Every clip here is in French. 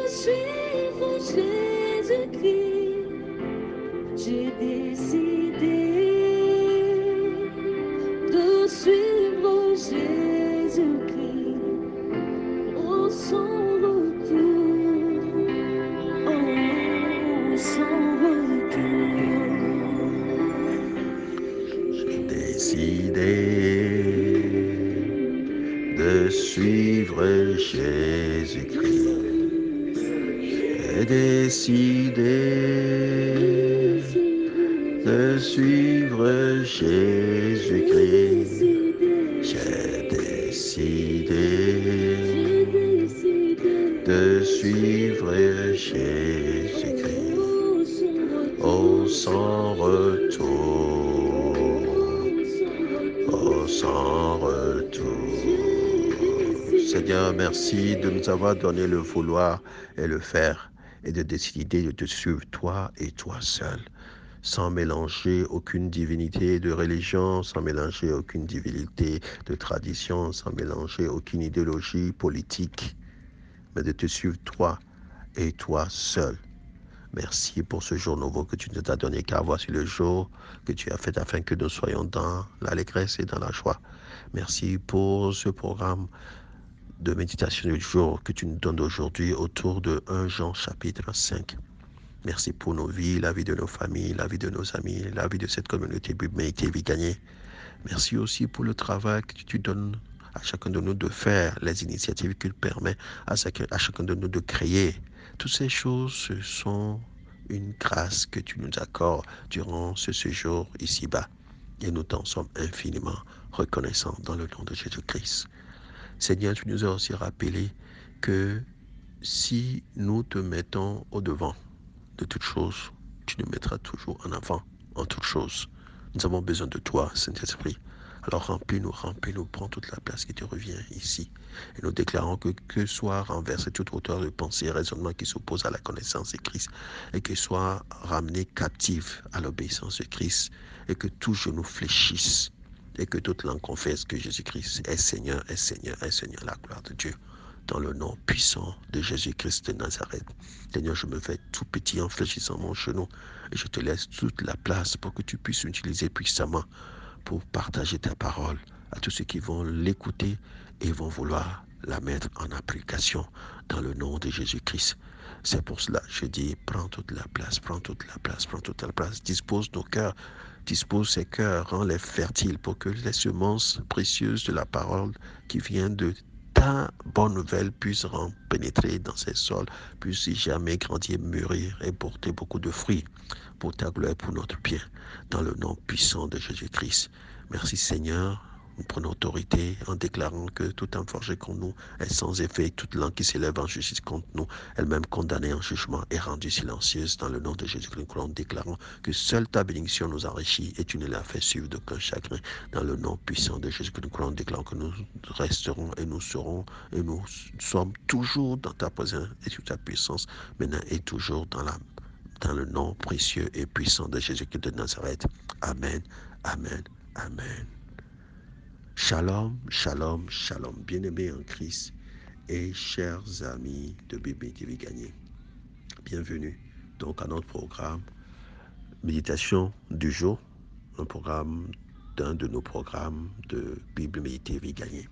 suivre Jésus-Christ. J'ai décidé de suivre Jésus-Christ au son retour, au son retour. J'ai décidé de suivre Jésus-Christ. J'ai décidé de suivre Jésus-Christ. J'ai décidé de suivre Jésus-Christ. Au sans retour, au sans retour. Seigneur, merci de nous avoir donné le vouloir et le faire et de décider de te suivre toi et toi seul, sans mélanger aucune divinité de religion, sans mélanger aucune divinité de tradition, sans mélanger aucune idéologie politique, mais de te suivre toi et toi seul. Merci pour ce jour nouveau que tu nous as donné, car voici le jour que tu as fait afin que nous soyons dans l'allégresse et dans la joie. Merci pour ce programme de méditation du jour que tu nous donnes aujourd'hui autour de 1 Jean chapitre 5. Merci pour nos vies, la vie de nos familles, la vie de nos amis, la vie de cette communauté Humanité Vie Gagnée. Merci aussi pour le travail que tu donnes à chacun de nous de faire, les initiatives qu'il permet à chacun de nous de créer. Toutes ces choses, ce sont une grâce que tu nous accordes durant ce séjour ici-bas. Et nous t'en sommes infiniment reconnaissants dans le nom de Jésus-Christ. Seigneur, tu nous as aussi rappelé que si nous te mettons au-devant de toutes choses, tu nous mettras toujours en avant en toutes choses. Nous avons besoin de toi, Saint-Esprit. Alors remplis-nous, prends toute la place qui te revient ici. Et nous déclarons que soit renversée toute hauteur de pensée et raisonnement qui s'oppose à la connaissance de Christ, et que soit ramené captif à l'obéissance de Christ, et que tout genou fléchisse, et que toute langue confesse que Jésus-Christ est Seigneur, est Seigneur, est Seigneur, la gloire de Dieu. Dans le nom puissant de Jésus-Christ de Nazareth. Seigneur, je me fais tout petit en fléchissant mon genou et je te laisse toute la place pour que tu puisses l'utiliser puissamment pour partager ta parole à tous ceux qui vont l'écouter et vont vouloir la mettre en application dans le nom de Jésus-Christ. C'est pour cela que je dis, prends toute la place, prends toute la place, prends toute la place. Dispose nos cœurs, dispose ces cœurs, rends-les fertiles pour que les semences précieuses de la parole qui vient de ta bonne nouvelle puisse pénétrer dans ces sols, puisse jamais grandir, mûrir et porter beaucoup de fruits pour ta gloire et pour notre bien, dans le nom puissant de Jésus-Christ. Merci Seigneur. Nous prenons autorité en déclarant que toute âme forgée contre nous est sans effet, toute langue qui s'élève en justice contre nous, elle-même condamnée en jugement et rendue silencieuse dans le nom de Jésus-Christ. Nous déclarons que seule ta bénédiction nous enrichit et tu ne l'as fait suivre d'aucun chagrin dans le nom puissant de Jésus-Christ. Nous déclarons que nous resterons et nous serons et nous sommes toujours dans ta présence et sous ta puissance, maintenant et toujours dans le nom précieux et puissant de Jésus-Christ de Nazareth. Amen, amen, amen. Shalom, shalom, shalom. Bien-aimés en Christ et chers amis de Bébé TV Gagné. Bienvenue donc à notre programme Méditation du jour, d'un de nos programmes de Bible Méditer Vie Gagnée.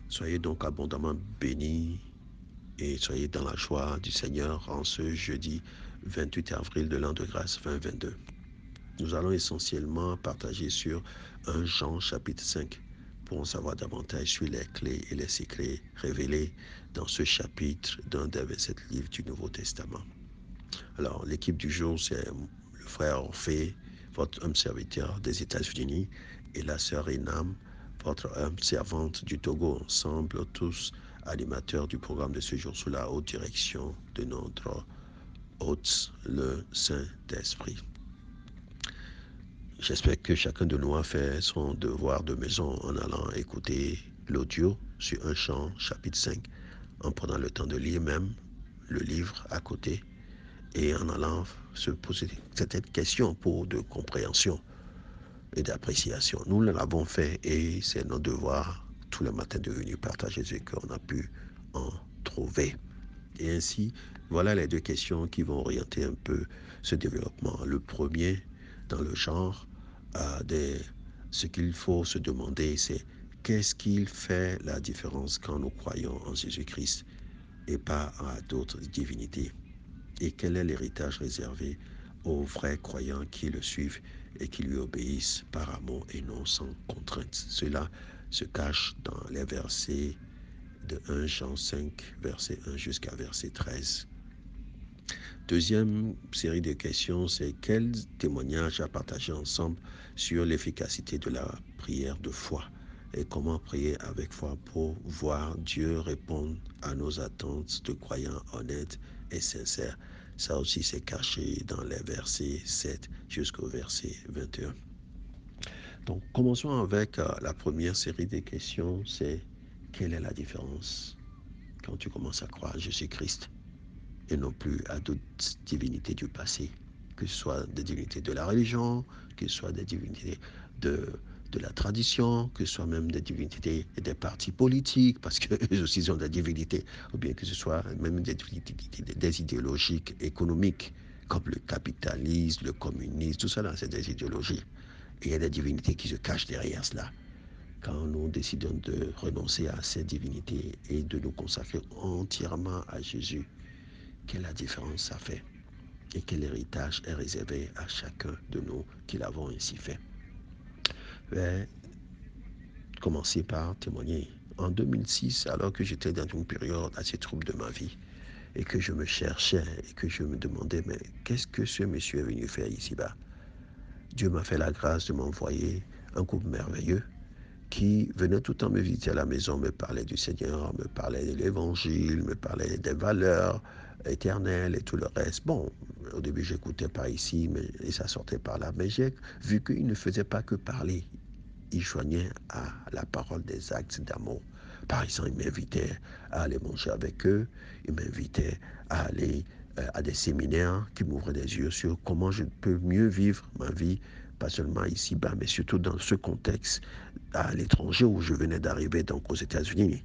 Soyez donc abondamment bénis et soyez dans la joie du Seigneur en ce jeudi 28 avril de l'an de grâce 2022. Nous allons essentiellement partager sur 1 Jean chapitre 5 pour en savoir davantage sur les clés et les secrets révélés dans ce chapitre d'un des 27 livres du Nouveau Testament. Alors, l'équipe du jour, c'est le frère Orphée, votre homme serviteur des États-Unis, et la sœur Enam, votre homme servante du Togo, ensemble tous animateurs du programme de ce jour sous la haute direction de notre hôte, le Saint-Esprit. J'espère que chacun de nous a fait son devoir de maison en allant écouter l'audio sur 1 Jean chapitre 5, en prenant le temps de lire même le livre à côté et en allant se poser certaines questions pour de compréhension et d'appréciation. Nous l'avons fait et c'est notre devoir tous les matins de venir partager ce qu'on a pu en trouver. Et ainsi, voilà les deux questions qui vont orienter un peu ce développement. Le premier, dans le genre, ce qu'il faut se demander, c'est qu'est-ce qu'il fait la différence quand nous croyons en Jésus-Christ et pas à d'autres divinités? Et quel est l'héritage réservé aux vrais croyants qui le suivent et qui lui obéissent par amour et non sans contrainte? Cela se cache dans les versets de 1 Jean 5, verset 1 jusqu'à verset 13. Deuxième série de questions, c'est quel témoignage à partager ensemble sur l'efficacité de la prière de foi et comment prier avec foi pour voir Dieu répondre à nos attentes de croyants honnêtes et sincères. Ça aussi, c'est caché dans les versets 7 jusqu'au verset 21. Donc, commençons avec la première série de questions, c'est quelle est la différence quand tu commences à croire Jésus-Christ et non plus à d'autres divinités du passé, que ce soit des divinités de la religion, que ce soit des divinités de, de la tradition, que ce soit même des divinités des partis politiques, parce qu'eux aussi ont des divinités, ou bien que ce soit même des idéologies économiques, comme le capitalisme, le communisme, tout ça, c'est des idéologies. Et il y a des divinités qui se cachent derrière cela. Quand nous décidons de renoncer à ces divinités et de nous consacrer entièrement à Jésus, quelle la différence ça fait et quel héritage est réservé à chacun de nous qui l'avons ainsi fait. Je vais commencer par témoigner. En 2006, alors que j'étais dans une période assez trouble de ma vie et que je me cherchais et que je me demandais, mais qu'est-ce que ce monsieur est venu faire ici-bas? Dieu m'a fait la grâce de m'envoyer un couple merveilleux qui venait tout le temps me visiter à la maison, me parlait du Seigneur, me parlait de l'Évangile, me parlait des valeurs éternelles et tout le reste. Bon, au début, j'écoutais par ici, mais, et ça sortait par là. Mais j'ai vu qu'il ne faisait pas que parler. Il joignait à la parole des actes d'amour. Par exemple, il m'invitait à aller manger avec eux. Il m'invitait à aller à des séminaires qui m'ouvraient des yeux sur comment je peux mieux vivre ma vie, pas seulement ici-bas, mais surtout dans ce contexte à l'étranger où je venais d'arriver, donc aux États-Unis.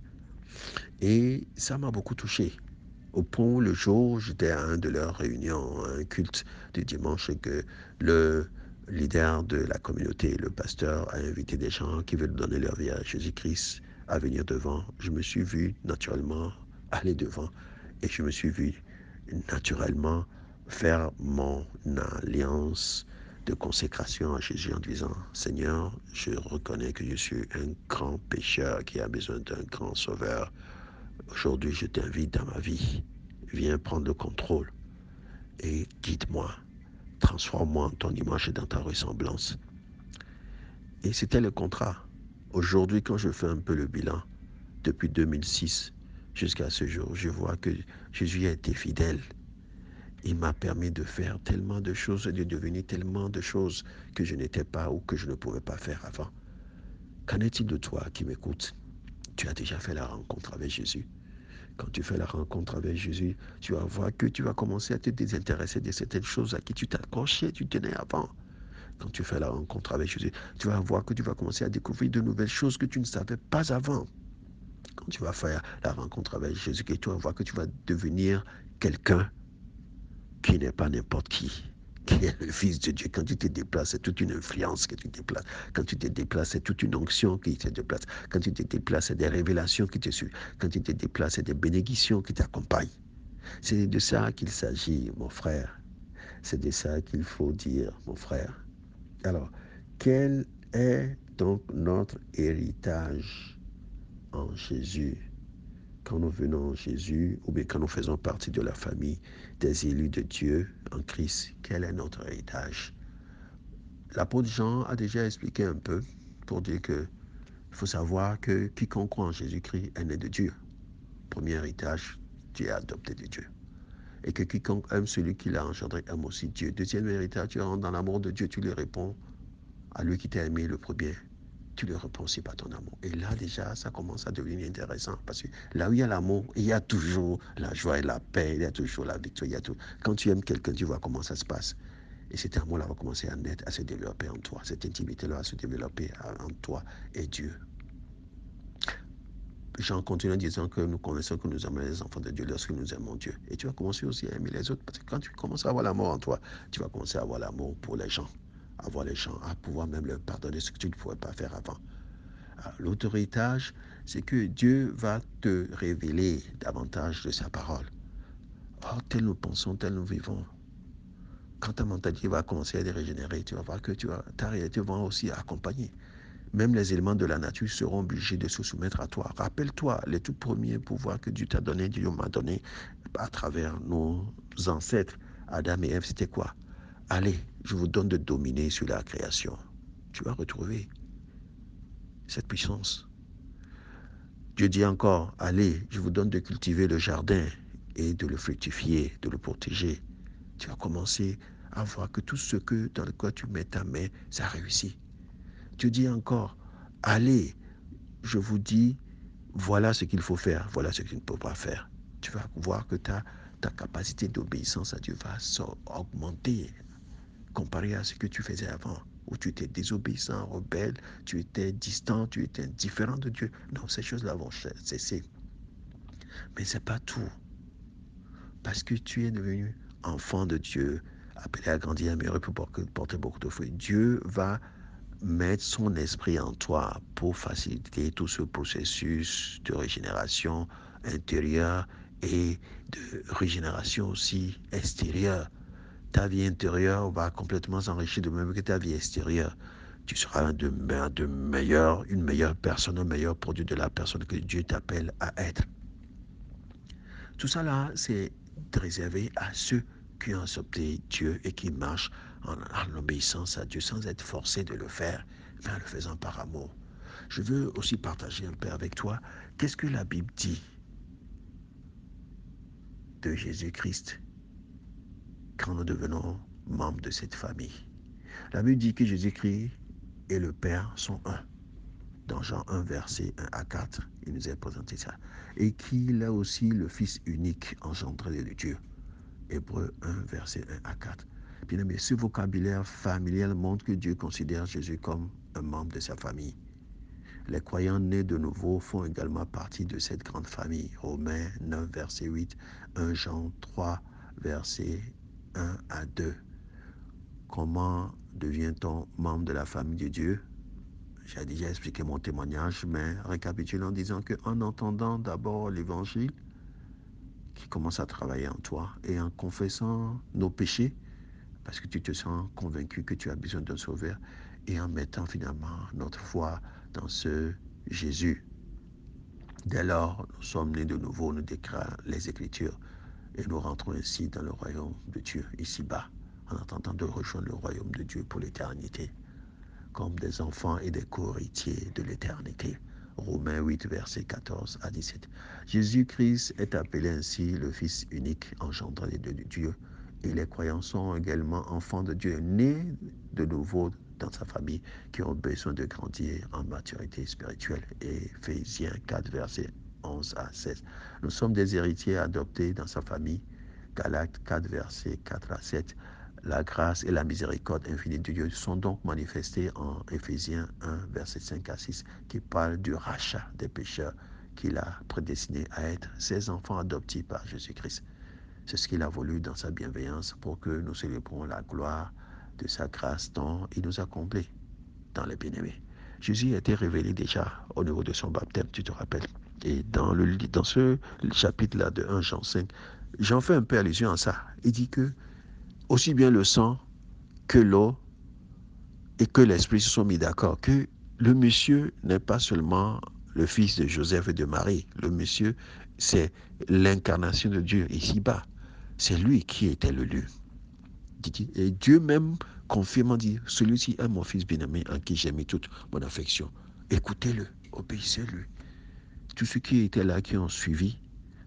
Et ça m'a beaucoup touché. Au point, le jour, j'étais à un de leurs réunions, un culte du dimanche, et que le leader de la communauté, le pasteur, a invité des gens qui veulent donner leur vie à Jésus-Christ à venir devant. Je me suis vu naturellement aller devant et je me suis vu naturellement faire mon alliance de consécration à Jésus en disant, Seigneur, je reconnais que je suis un grand pécheur qui a besoin d'un grand sauveur. Aujourd'hui, je t'invite dans ma vie. Viens prendre le contrôle et guide-moi. Transforme-moi en ton image et dans ta ressemblance. Et c'était le contrat. Aujourd'hui, quand je fais un peu le bilan, depuis 2006 jusqu'à ce jour, je vois que Jésus a été fidèle. Il m'a permis de faire tellement de choses et de devenir tellement de choses que je n'étais pas ou que je ne pouvais pas faire avant. Qu'en est-il de toi qui m'écoutes? Tu as déjà fait la rencontre avec Jésus? Quand tu fais la rencontre avec Jésus, tu vas voir que tu vas commencer à te désintéresser de certaines choses à qui tu t'accrochais, tu tenais avant. Quand tu fais la rencontre avec Jésus, tu vas voir que tu vas commencer à découvrir de nouvelles choses que tu ne savais pas avant. Quand tu vas faire la rencontre avec Jésus, tu vas voir que tu vas devenir quelqu'un qui n'est pas n'importe qui est le Fils de Dieu. Quand tu te déplaces, c'est toute une influence que tu déplaces. Quand tu te déplaces, c'est toute une onction qui te déplace. Quand tu te déplaces, c'est des révélations qui te suivent. Quand tu te déplaces, c'est des bénédictions qui t'accompagnent. C'est de ça qu'il s'agit, mon frère. C'est de ça qu'il faut dire, mon frère. Alors, quel est donc notre héritage en Jésus? Quand nous venons en Jésus, ou bien quand nous faisons partie de la famille des élus de Dieu en Christ, quel est notre héritage? L'apôtre Jean a déjà expliqué un peu pour dire que il faut savoir que quiconque croit en Jésus-Christ est né de Dieu. Premier héritage, tu es adopté de Dieu. Et que quiconque aime celui qui l'a engendré aime aussi Dieu. Deuxième héritage, tu rentres dans l'amour de Dieu, tu lui réponds à lui qui t'a aimé le premier. Tu le réponds aussi par ton amour. Et là, déjà, ça commence à devenir intéressant. Parce que là où il y a l'amour, il y a toujours la joie et la paix, il y a toujours la victoire. Il y a tout. Quand tu aimes quelqu'un, tu vois comment ça se passe. Et cet amour-là va commencer à naître, à se développer en toi. Cette intimité-là va se développer en toi et Dieu. Jean continue en disant que nous connaissons que nous aimons les enfants de Dieu lorsque nous aimons Dieu. Et tu vas commencer aussi à aimer les autres. Parce que quand tu commences à avoir l'amour en toi, tu vas commencer à avoir l'amour pour les gens. À voir les gens, à pouvoir même leur pardonner ce que tu ne pouvais pas faire avant. L'autre héritage, c'est que Dieu va te révéler davantage de sa parole. Oh, tel nous pensons, tel nous vivons. Quand ta mentalité va commencer à être régénérée, tu vas voir que ta réalité va aussi accompagner. Même les éléments de la nature seront obligés de se soumettre à toi. Rappelle-toi, les tout premiers pouvoirs que Dieu t'a donné, Dieu m'a donné à travers nos ancêtres, Adam et Ève, c'était quoi? Allez, je vous donne de dominer sur la création. Tu vas retrouver cette puissance. Dieu dit encore, allez, je vous donne de cultiver le jardin et de le fructifier, de le protéger. Tu vas commencer à voir que tout ce que dans lequel tu mets ta main, ça réussit. Dieu dit encore, allez, je vous dis, voilà ce qu'il faut faire, voilà ce qu'il ne peut pas faire. Tu vas voir que ta capacité d'obéissance à Dieu va augmenter comparé à ce que tu faisais avant, où tu étais désobéissant, rebelle, tu étais distant, tu étais indifférent de Dieu. Non, ces choses-là vont cesser. Mais ce n'est pas tout. Parce que tu es devenu enfant de Dieu, appelé à grandir, améliorer pour porter beaucoup de fruits. Dieu va mettre son esprit en toi pour faciliter tout ce processus de régénération intérieure et de régénération aussi extérieure. Ta vie intérieure va complètement s'enrichir de même que ta vie extérieure. Tu seras une meilleure personne, un meilleur produit de la personne que Dieu t'appelle à être. Tout ça là, c'est réservé à ceux qui ont accepté Dieu et qui marchent en obéissance à Dieu sans être forcés de le faire, mais en le faisant par amour. Je veux aussi partager un peu avec toi qu'est-ce que la Bible dit de Jésus-Christ quand nous devenons membres de cette famille. La Bible dit que Jésus-Christ et le Père sont un. Dans Jean 1, verset 1 à 4, il nous a présenté ça. Et qu'il est aussi le Fils unique engendré de Dieu. Hébreux 1, verset 1 à 4. Bien aimé, ce vocabulaire familial montre que Dieu considère Jésus comme un membre de sa famille. Les croyants nés de nouveau font également partie de cette grande famille. Romains 9, verset 8, 1 Jean 3, verset 1 à 2. Comment devient-on membre de la famille de Dieu? J'ai déjà expliqué mon témoignage, mais récapitulons en disant qu'en entendant d'abord l'évangile qui commence à travailler en toi et en confessant nos péchés, parce que tu te sens convaincu que tu as besoin d'un sauveur, et en mettant finalement notre foi dans ce Jésus. Dès lors, nous sommes nés de nouveau, nous déclarons les Écritures, et nous rentrons ainsi dans le royaume de Dieu, ici-bas, en attendant de rejoindre le royaume de Dieu pour l'éternité, comme des enfants et des co-héritiers de l'éternité. Romains 8, versets 14 à 17. Jésus-Christ est appelé ainsi le Fils unique engendré de Dieu. Et les croyants sont également enfants de Dieu, nés de nouveau dans sa famille, qui ont besoin de grandir en maturité spirituelle. Éphésiens 4, versets 11 à 16. Nous sommes des héritiers adoptés dans sa famille. Galates 4, versets 4 à 7. La grâce et la miséricorde infinie de Dieu sont donc manifestées en Éphésiens 1, verset 5 à 6, qui parle du rachat des pécheurs qu'il a prédestinés à être ses enfants adoptés par Jésus-Christ. C'est ce qu'il a voulu dans sa bienveillance pour que nous célébrons la gloire de sa grâce dont il nous a comblés dans les bien-aimés. Jésus a été révélé déjà au niveau de son baptême, tu te rappelles. Et dans ce chapitre-là de 1 Jean 5, Jean fait un peu allusion à ça. Il dit que aussi bien le sang que l'eau et que l'esprit se sont mis d'accord que le monsieur n'est pas seulement le fils de Joseph et de Marie. Le monsieur, c'est l'incarnation de Dieu ici-bas. C'est lui qui était l'élu. Et Dieu même confirme, dit, celui-ci est mon fils bien-aimé en qui j'ai mis toute mon affection. Écoutez-le, obéissez-lui. Tous ceux qui étaient là, qui ont suivi,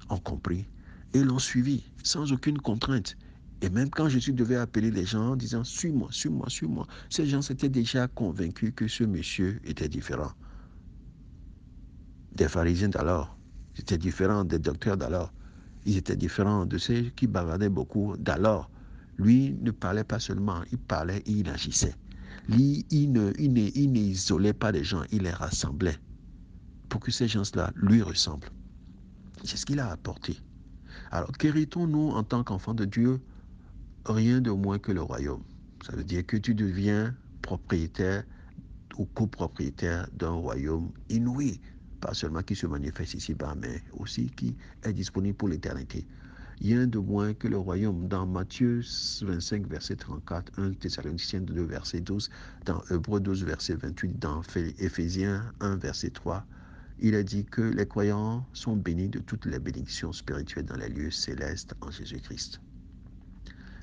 ont compris et l'ont suivi sans aucune contrainte. Et même quand Jésus devait appeler les gens en disant « Suis-moi, suis-moi, suis-moi », ces gens s'étaient déjà convaincus que ce monsieur était différent des pharisiens d'alors. Ils étaient différents des docteurs d'alors. Ils étaient différents de ceux qui bavardaient beaucoup d'alors. Lui ne parlait pas seulement, il parlait et il agissait. Lui, il n'isolait pas les gens, il les rassemblait. pour que ces gens-là lui ressemblent. C'est ce qu'il a apporté. Alors, qu'héritons-nous en tant qu'enfants de Dieu? Rien de moins que le royaume. Ça veut dire que tu deviens propriétaire ou copropriétaire d'un royaume inouï, pas seulement qui se manifeste ici-bas, mais aussi qui est disponible pour l'éternité. Rien de moins que le royaume. Dans Matthieu 25, verset 34, 1 Thessaloniciens 2, verset 12, dans Hébreux 12, verset 28, dans Éphésiens 1, verset 3, il a dit que les croyants sont bénis de toutes les bénédictions spirituelles dans les lieux célestes en Jésus-Christ.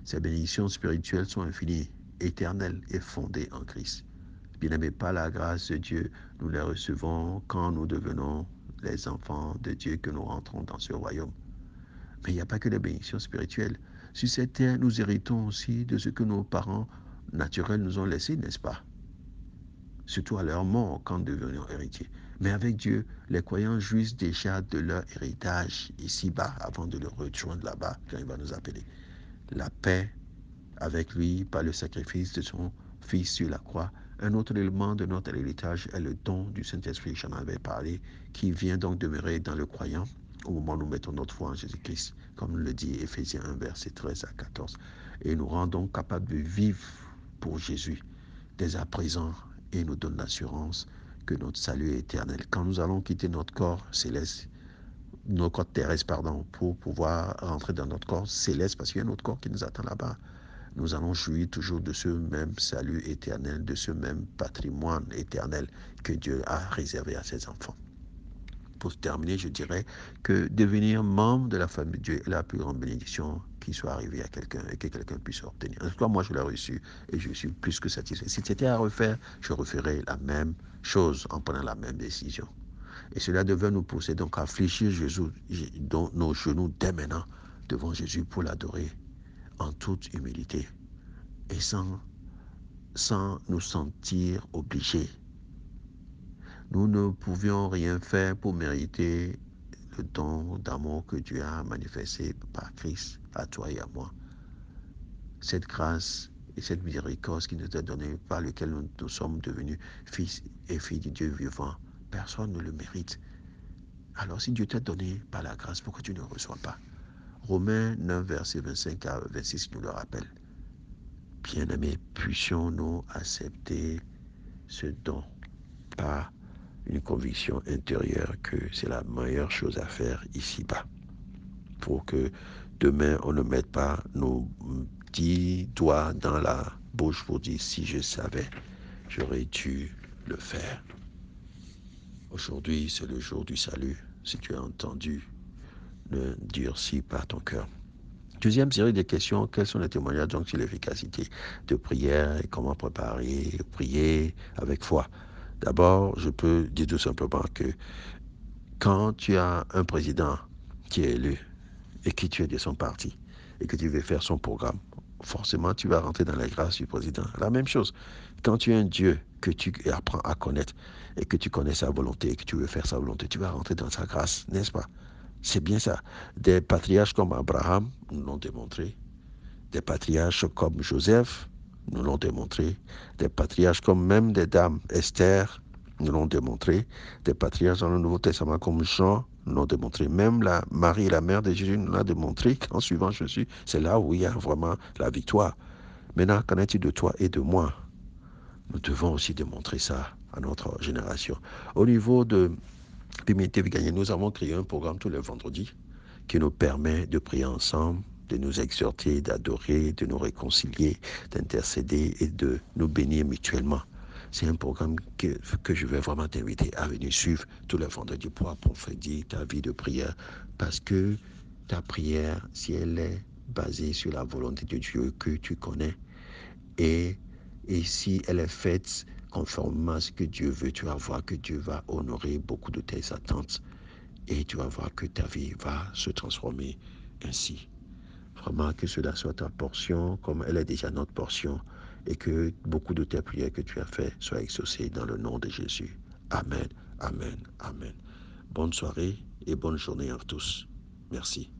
Ces bénédictions spirituelles sont infinies, éternelles et fondées en Christ. Bien-aimés, par la grâce de Dieu, nous les recevons quand nous devenons les enfants de Dieu, que nous rentrons dans ce royaume. Mais il n'y a pas que les bénédictions spirituelles. Sur cette terre, nous héritons aussi de ce que nos parents naturels nous ont laissé, n'est-ce pas? Surtout à leur mort, quand nous devenons héritiers. Mais avec Dieu, les croyants jouissent déjà de leur héritage ici-bas, avant de le rejoindre là-bas, quand il va nous appeler. La paix avec lui par le sacrifice de son Fils sur la croix. Un autre élément de notre héritage est le don du Saint-Esprit, j'en avais parlé, qui vient donc demeurer dans le croyant au moment où nous mettons notre foi en Jésus-Christ, comme le dit Éphésiens 1, verset 13 à 14. Et nous rend donc capables de vivre pour Jésus dès à présent et nous donne l'assurance que notre salut est éternel. Quand nous allons quitter notre corps céleste, nos corps terrestres, pour pouvoir rentrer dans notre corps céleste, parce qu'il y a un autre corps qui nous attend là-bas, nous allons jouir toujours de ce même salut éternel, de ce même patrimoine éternel que Dieu a réservé à ses enfants. Pour terminer, je dirais que devenir membre de la famille de Dieu est la plus grande bénédiction qui soit arrivée à quelqu'un et que quelqu'un puisse obtenir. En tout cas, moi, je l'ai reçu et je suis plus que satisfait. Si c'était à refaire, je referais la même chose en prenant la même décision. Et cela devait nous pousser donc à fléchir Jésus, nos genoux dès maintenant devant Jésus pour l'adorer en toute humilité et sans nous sentir obligés. Nous ne pouvions rien faire pour mériter le don d'amour que Dieu a manifesté par Christ à toi et à moi. Cette grâce et cette miséricorde qui nous est donnée, par laquelle nous sommes devenus fils et filles de Dieu vivant, personne ne le mérite. Alors si Dieu t'a donné par la grâce, pourquoi tu ne le reçois pas? Romains 9, verset 25 à 26 nous le rappelle. Bien-aimés, puissions-nous accepter ce don par une conviction intérieure que c'est la meilleure chose à faire ici-bas, pour que demain on ne mette pas nos 10 doigts dans la bouche pour dire si je savais, j'aurais dû le faire. Aujourd'hui, c'est le jour du salut. Si tu as entendu, ne durcis pas ton cœur. Deuxième série de questions, quels sont les témoignages donc sur l'efficacité de prière et comment préparer, prier avec foi? D'abord, je peux dire tout simplement que quand tu as un président qui est élu et qui tu es de son parti et que tu veux faire son programme, forcément tu vas rentrer dans la grâce du président. La même chose, quand tu as un Dieu que tu apprends à connaître et que tu connais sa volonté et que tu veux faire sa volonté, tu vas rentrer dans sa grâce, n'est-ce pas? C'est bien ça. Des patriarches comme Abraham nous l'ont démontré. Des patriarches comme Joseph nous l'ont démontré. Des patriarches comme même des dames, Esther, nous l'ont démontré. Des patriarches dans le Nouveau Testament comme Jean nous l'ont démontré. Même la Marie, la mère de Jésus, nous l'a démontré qu'en suivant Jésus, c'est là où il y a vraiment la victoire. Maintenant, qu'en est-il de toi et de moi? Nous devons aussi démontrer ça à notre génération. Au niveau de Pimité Vigagné, nous avons créé un programme tous les vendredis qui nous permet de prier ensemble, de nous exhorter, d'adorer, de nous réconcilier, d'intercéder et de nous bénir mutuellement. C'est un programme que je vais vraiment t'inviter à venir suivre tous les vendredis pour approfondir ta vie de prière. Parce que ta prière, si elle est basée sur la volonté de Dieu que tu connais, et, et si elle est faite conformément à ce que Dieu veut, tu vas voir que Dieu va honorer beaucoup de tes attentes et tu vas voir que ta vie va se transformer ainsi. Vraiment que cela soit ta portion comme elle est déjà notre portion et que beaucoup de tes prières que tu as faites soient exaucées dans le nom de Jésus. Amen, amen, amen. Bonne soirée et bonne journée à tous. Merci.